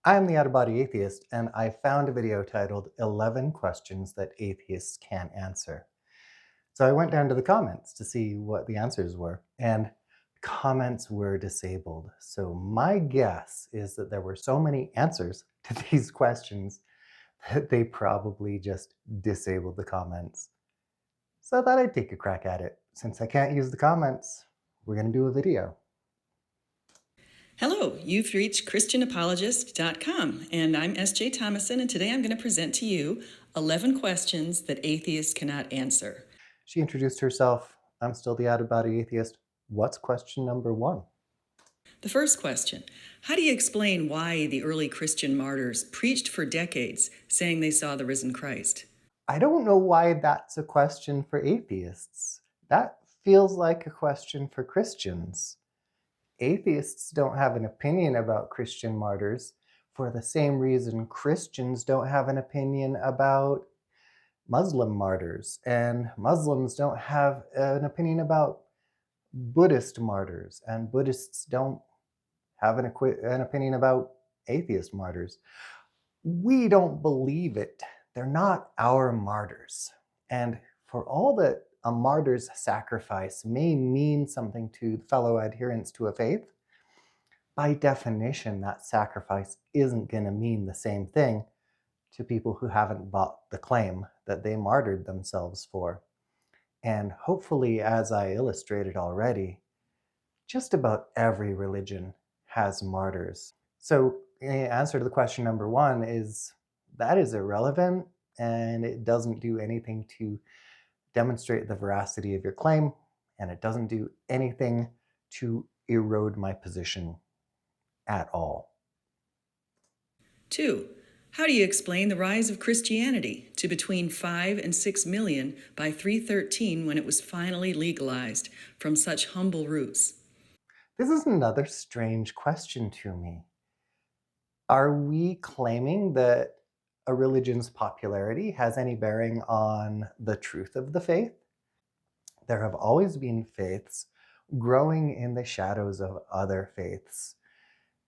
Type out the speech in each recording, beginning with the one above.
I'm the out-of-body atheist, and I found a video titled 11 Questions That Atheists Can't Answer. So I went down to the comments to see what the answers were, and comments were disabled. So my guess is that there were so many answers to these questions that they probably just disabled the comments. So I thought I'd take a crack at it. Since I can't use the comments, we're going to do a video. Hello, you've reached ChristianApologist.com, and I'm S.J. Thomason, and today I'm going to present to you 11 questions that atheists cannot answer. She introduced herself. I'm still the out-of-body atheist. What's question number one? The first question: how do you explain why the early Christian martyrs preached for decades saying they saw the risen Christ? I don't know why that's a question for atheists. That feels like a question for Christians. Atheists don't have an opinion about Christian martyrs for the same reason Christians don't have an opinion about Muslim martyrs, and Muslims don't have an opinion about Buddhist martyrs, and Buddhists don't have an opinion about atheist martyrs. We don't believe it. They're not our martyrs. And for all that a martyr's sacrifice may mean something to fellow adherents to a faith, by definition, that sacrifice isn't going to mean the same thing to people who haven't bought the claim that they martyred themselves for. And hopefully, as I illustrated already, just about every religion has martyrs. So the answer to the question number one is that is irrelevant, and it doesn't do anything to demonstrate the veracity of your claim, and it doesn't do anything to erode my position at all. 2. How do you explain the rise of Christianity to between 5 and 6 million by 313 when it was finally legalized from such humble roots? This is another strange question to me. Are we claiming that a religion's popularity has any bearing on the truth of the faith? There have always been faiths growing in the shadows of other faiths,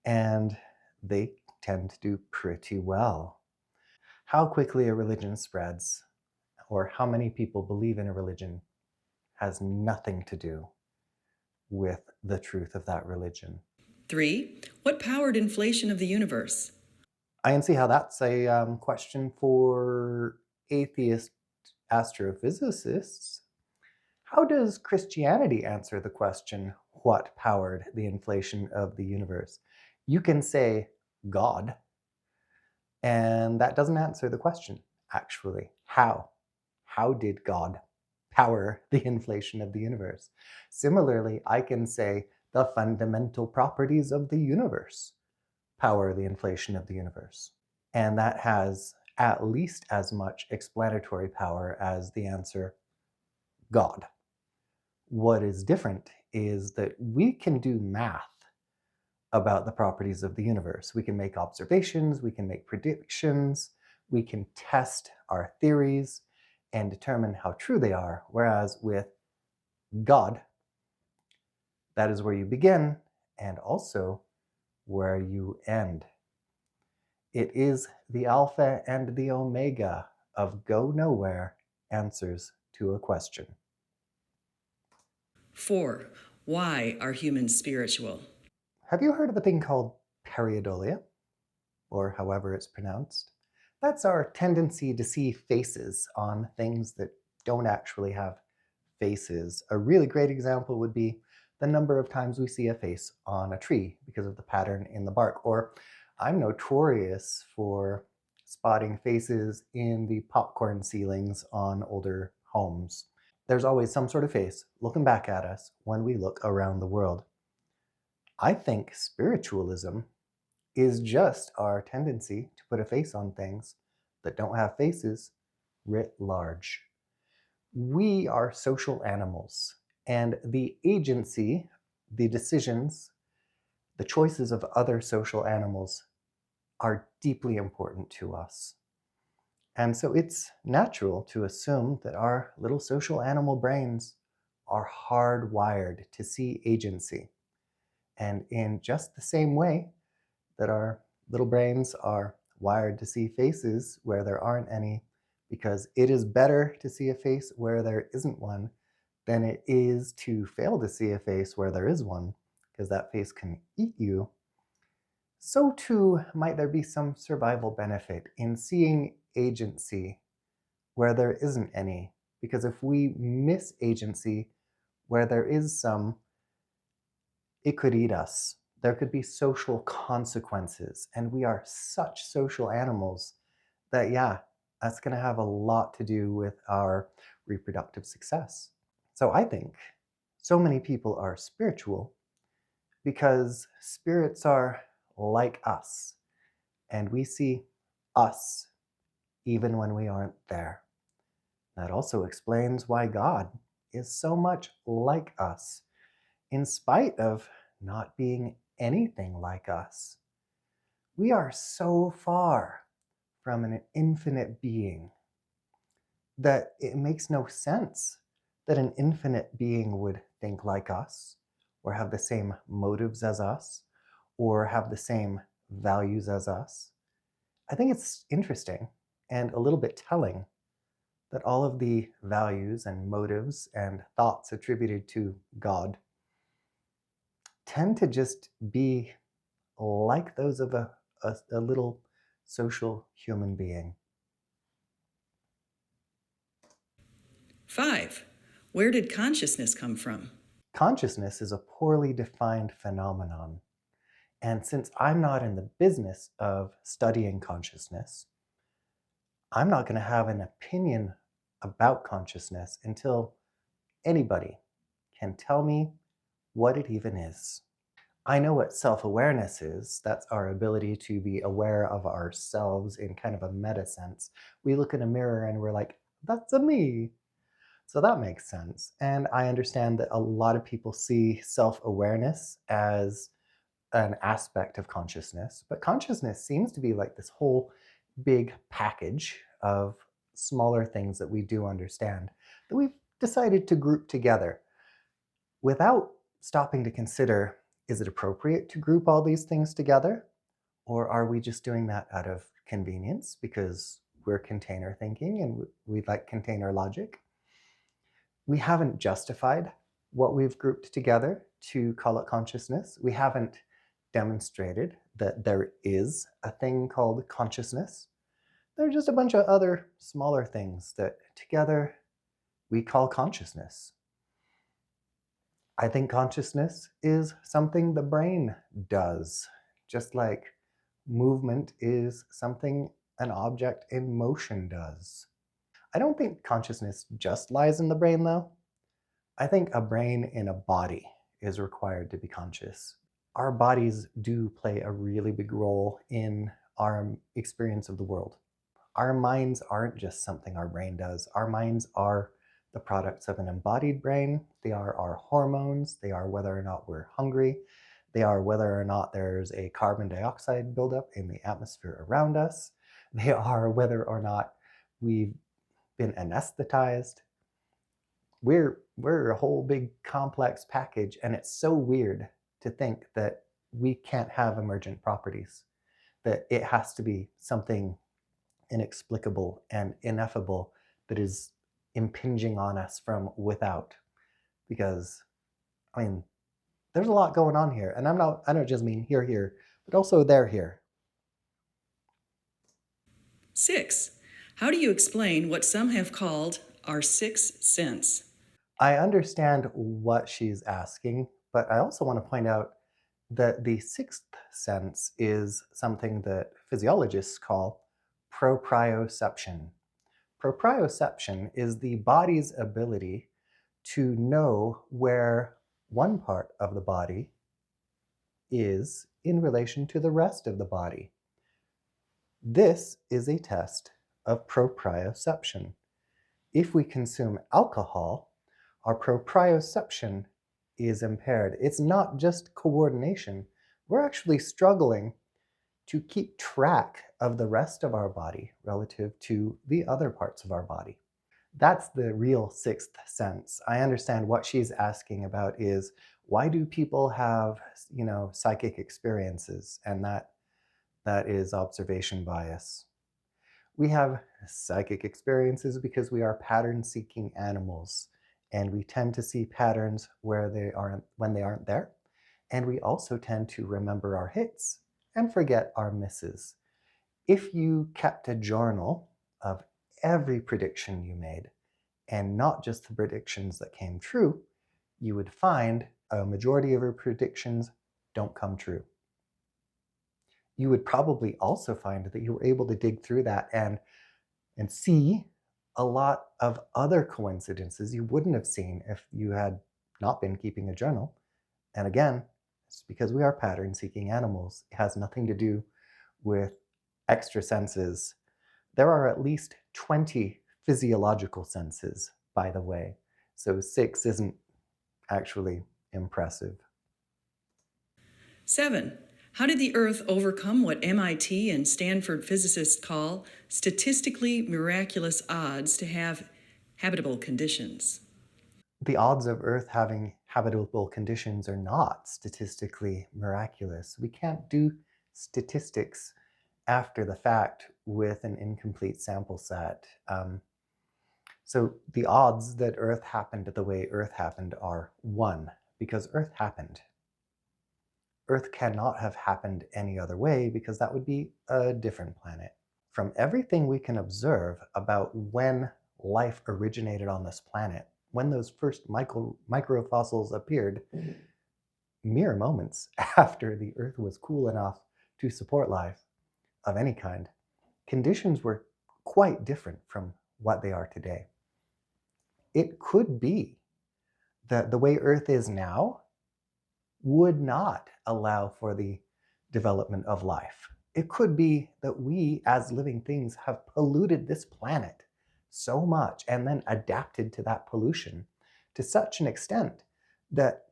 and they tend to do pretty well. How quickly a religion spreads, or how many people believe in a religion, has nothing to do with the truth of that religion. 3. What powered inflation of the universe? I can see how that's a question for atheist astrophysicists. How does Christianity answer the question, what powered the inflation of the universe? You can say God, and that doesn't answer the question, actually. How? How did God power the inflation of the universe? Similarly, I can say the fundamental properties of the universe power the inflation of the universe. And that has at least as much explanatory power as the answer God. What is different is that we can do math about the properties of the universe. We can make observations, we can make predictions, we can test our theories and determine how true they are. Whereas with God, that is where you begin and also where you end. It is the alpha and the omega of go nowhere answers to a question. 4. Why are humans spiritual? Have you heard of a thing called pareidolia, or however it's pronounced? That's our tendency to see faces on things that don't actually have faces. A really great example would be the number of times we see a face on a tree because of the pattern in the bark. Or I'm notorious for spotting faces in the popcorn ceilings on older homes. There's always some sort of face looking back at us when we look around the world. I think spiritualism is just our tendency to put a face on things that don't have faces writ large. We are social animals, and the agency, the decisions, the choices of other social animals are deeply important to us. And so it's natural to assume that our little social animal brains are hardwired to see agency. And in just the same way that our Little brains are wired to see faces where there aren't any, because it is better to see a face where there isn't one than it is to fail to see a face where there is one, because that face can eat you. So too might there be some survival benefit in seeing agency where there isn't any, because if we miss agency where there is some, it could eat us. There could be social consequences, and we are such social animals that, yeah, that's going to have a lot to do with our reproductive success. So I think so many people are spiritual because spirits are like us, and we see us even when we aren't there. That also explains why God is so much like us, in spite of not being anything like us. We are so far from an infinite being that it makes no sense that an infinite being would think like us, or have the same motives as us, or have the same values as us. I think it's interesting and a little bit telling that all of the values and motives and thoughts attributed to God tend to just be like those of a little social human being. 5. Where did consciousness come from? Consciousness is a poorly defined phenomenon. And since I'm not in the business of studying consciousness, I'm not going to have an opinion about consciousness until anybody can tell me what it even is. I know what self-awareness is. That's our ability to be aware of ourselves in kind of a meta sense. We look in a mirror and we're like, that's a me. So that makes sense. And I understand that a lot of people see self-awareness as an aspect of consciousness, but consciousness seems to be like this whole big package of smaller things that we do understand that we've decided to group together without stopping to consider, is it appropriate to group all these things together? Or are we just doing that out of convenience because we're container thinking and we like container logic? We haven't justified what we've grouped together to call it consciousness. We haven't demonstrated that there is a thing called consciousness. There are just a bunch of other smaller things that together we call consciousness. I think consciousness is something the brain does, just like movement is something an object in motion does. I don't think consciousness just lies in the brain, though. I think a brain in a body is required to be conscious. Our bodies do play a really big role in our experience of the world. Our minds aren't just something our brain does. Our minds are the products of an embodied brain. They are our hormones. They are whether or not we're hungry. They are whether or not there's a carbon dioxide buildup in the atmosphere around us. They are whether or not we've been anesthetized. We're a whole big complex package, and it's so weird to think that we can't have emergent properties, that it has to be something inexplicable and ineffable that is impinging on us from without. Because, I mean, there's a lot going on here, and I don't just mean here, but also there here. 6. How do you explain what some have called our sixth sense? I understand what she's asking, but I also want to point out that the sixth sense is something that physiologists call proprioception. Proprioception is the body's ability to know where one part of the body is in relation to the rest of the body. This is a test of proprioception. If we consume alcohol, our proprioception is impaired. It's not just coordination. We're actually struggling to keep track of the rest of our body relative to the other parts of our body. That's the real sixth sense. I understand what she's asking about is, why do people have, psychic experiences, and that That is observation bias. We have psychic experiences because we are pattern-seeking animals, and we tend to see patterns when they aren't there. And we also tend to remember our hits and forget our misses. If you kept a journal of every prediction you made, and not just the predictions that came true, you would find a majority of your predictions don't come true. You would probably also find that you were able to dig through that and see a lot of other coincidences you wouldn't have seen if you had not been keeping a journal. And again, it's because we are pattern-seeking animals. It has nothing to do with extra senses. There are at least 20 physiological senses, by the way, so 6 isn't actually impressive. 7. How did the Earth overcome what MIT and Stanford physicists call statistically miraculous odds to have habitable conditions? The odds of Earth having habitable conditions are not statistically miraculous. We can't do statistics after the fact with an incomplete sample set. So the odds that Earth happened the way Earth happened are 1, because Earth happened. Earth cannot have happened any other way because that would be a different planet. From everything we can observe about when life originated on this planet, when those first microfossils appeared, mere moments after the Earth was cool enough to support life of any kind, conditions were quite different from what they are today. It could be that the way Earth is now would not allow for the development of life. It could be that we as living things have polluted this planet so much and then adapted to that pollution to such an extent that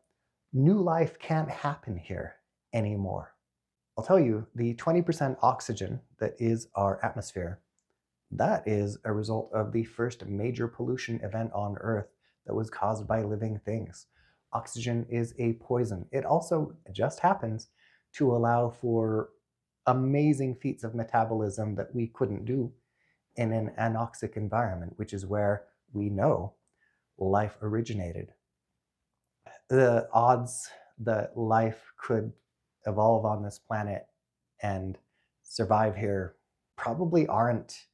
new life can't happen here anymore. I'll tell you, the 20% oxygen that is our atmosphere, that is a result of the first major pollution event on Earth that was caused by living things. Oxygen is a poison. It also just happens to allow for amazing feats of metabolism that we couldn't do in an anoxic environment, which is where we know life originated. The odds that life could evolve on this planet and survive here probably aren't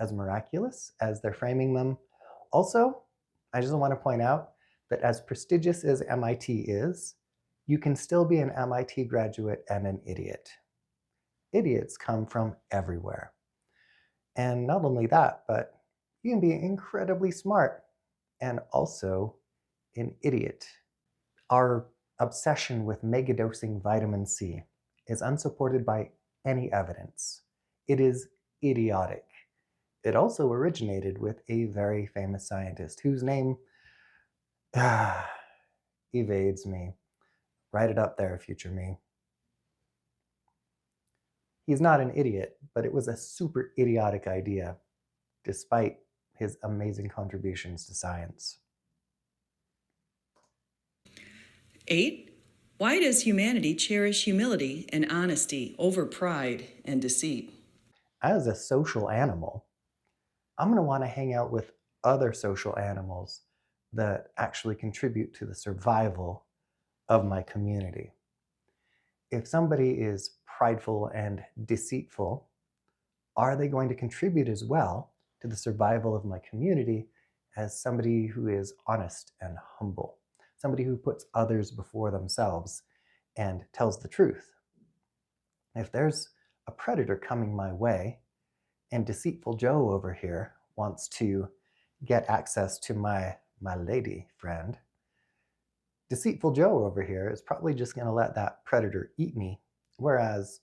as miraculous as they're framing them. Also, I just want to point out that as prestigious as MIT is, you can still be an MIT graduate and an idiot. Idiots come from everywhere. And not only that, but you can be incredibly smart and also an idiot. Our obsession with megadosing vitamin C is unsupported by any evidence. It is idiotic. It also originated with a very famous scientist whose name evades me. Write it up there, future me. He's not an idiot, but it was a super idiotic idea, despite his amazing contributions to science. 8. Why does humanity cherish humility and honesty over pride and deceit? As a social animal, I'm going to want to hang out with other social animals that actually contribute to the survival of my community. If somebody is prideful and deceitful, are they going to contribute as well to the survival of my community as somebody who is honest and humble, somebody who puts others before themselves and tells the truth? If there's a predator coming my way and deceitful Joe over here wants to get access to my lady friend, deceitful Joe over here is probably just going to let that predator eat me, whereas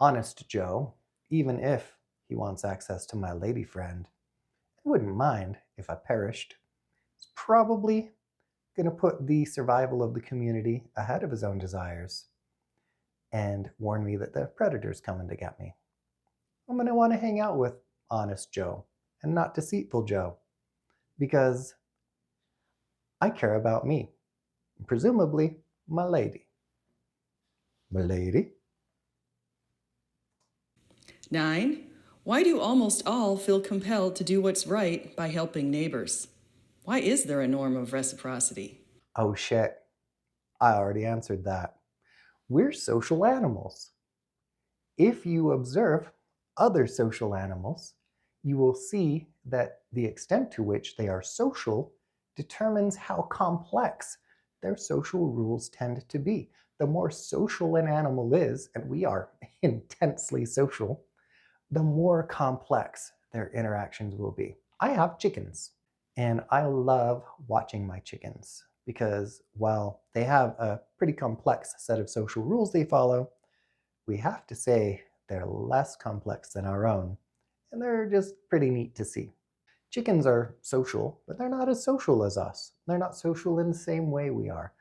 honest Joe, even if he wants access to my lady friend, I wouldn't mind if I perished. He's probably going to put the survival of the community ahead of his own desires and warn me that the predator's coming to get me. I'm going to want to hang out with honest Joe and not deceitful Joe, because I care about me, presumably my lady. My lady? 9. Why do almost all feel compelled to do what's right by helping neighbors? Why is there a norm of reciprocity? Oh shit, I already answered that. We're social animals. If you observe other social animals, you will see that the extent to which they are social determines how complex their social rules tend to be. The more social an animal is, and we are intensely social, the more complex their interactions will be. I have chickens, and I love watching my chickens because while they have a pretty complex set of social rules they follow, we have to say they're less complex than our own, and they're just pretty neat to see. Chickens are social, but they're not as social as us. They're not social in the same way we are,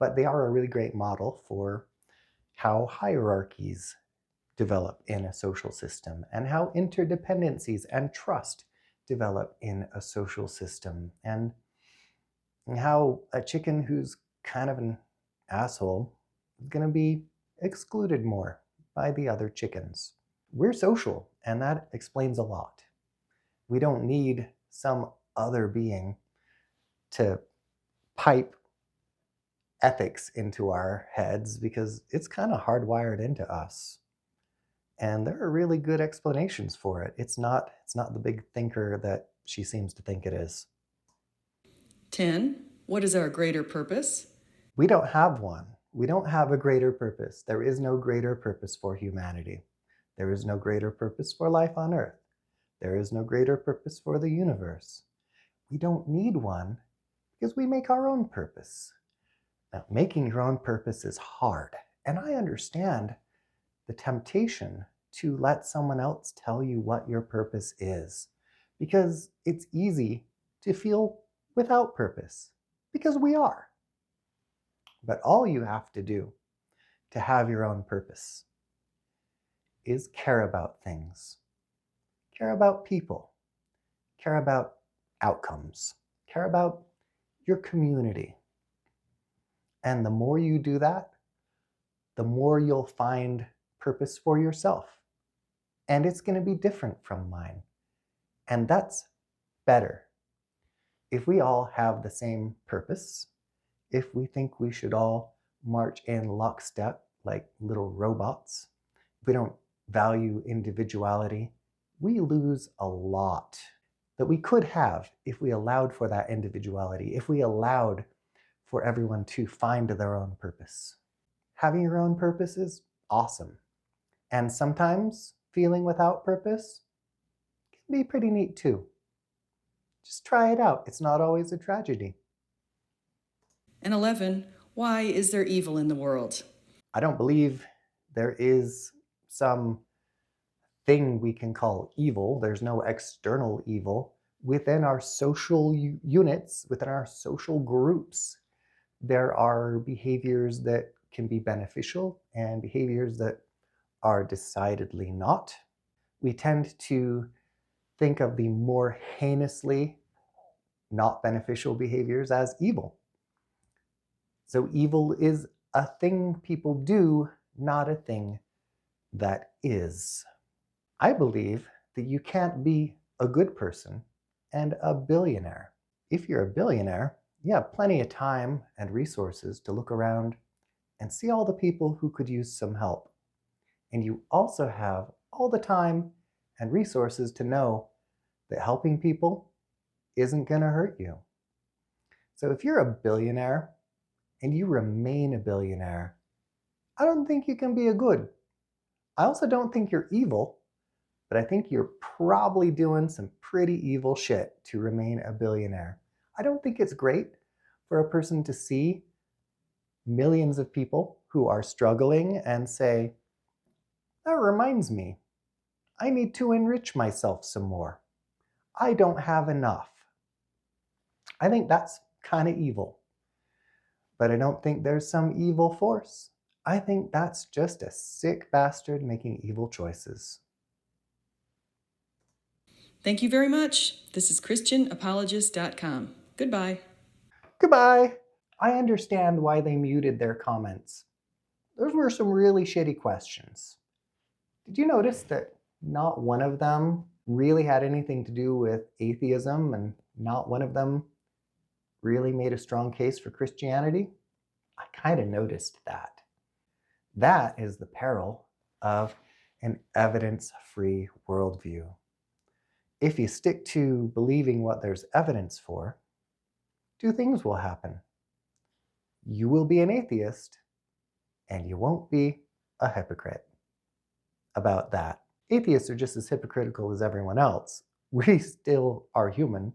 but they are a really great model for how hierarchies develop in a social system and how interdependencies and trust develop in a social system, and how a chicken who's kind of an asshole is going to be excluded more by the other chickens. We're social, and that explains a lot. We don't need some other being to pipe ethics into our heads because it's kind of hardwired into us. And there are really good explanations for it. It's not the big thinker that she seems to think it is. 10. What is our greater purpose? We don't have one. We don't have a greater purpose. There is no greater purpose for humanity. There is no greater purpose for life on Earth. There is no greater purpose for the universe. We don't need one because we make our own purpose. Now, making your own purpose is hard, and I understand the temptation to let someone else tell you what your purpose is, because it's easy to feel without purpose, because we are. But all you have to do to have your own purpose is care about things, care about people, care about outcomes, care about your community. And the more you do that, the more you'll find purpose for yourself. And it's going to be different from mine. And that's better. If we all have the same purpose, if we think we should all march in lockstep like little robots, if we don't value individuality, we lose a lot that we could have if we allowed for that individuality, if we allowed for everyone to find their own purpose. Having your own purpose is awesome. And sometimes feeling without purpose can be pretty neat too. Just try it out. It's not always a tragedy. And 11. Why is there evil in the world? I don't believe there is some thing we can call evil. There's no external evil. Within our social units, within our social groups, there are behaviors that can be beneficial and behaviors that are decidedly not. We tend to think of the more heinously not beneficial behaviors as evil. So evil is a thing people do, not a thing that is. I believe that you can't be a good person and a billionaire. If you're a billionaire, you have plenty of time and resources to look around and see all the people who could use some help. And you also have all the time and resources to know that helping people isn't going to hurt you. So if you're a billionaire and you remain a billionaire, I don't think you can be a good. I also don't think you're evil, but I think you're probably doing some pretty evil shit to remain a billionaire. I don't think it's great for a person to see millions of people who are struggling and say, that reminds me, I need to enrich myself some more. I don't have enough. I think that's kind of evil. But I don't think there's some evil force. I think that's just a sick bastard making evil choices. Thank you very much. This is ChristianApologist.com. Goodbye. Goodbye. I understand why they muted their comments. Those were some really shitty questions. Did you notice that Not one of them really had anything to do with atheism, and not one of them really made a strong case for Christianity. I kind of noticed that. That is the peril of an evidence-free worldview. If you stick to believing what there's evidence for, two things will happen. You will be an atheist, and you won't be a hypocrite. About that, atheists are just as hypocritical as everyone else. We still are human,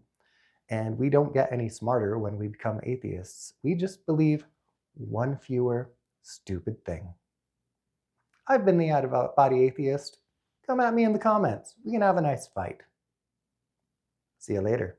and we don't get any smarter when we become atheists. We just believe one fewer stupid thing. I've been the out-of-body atheist. Come at me in the comments. We can have a nice fight. See you later.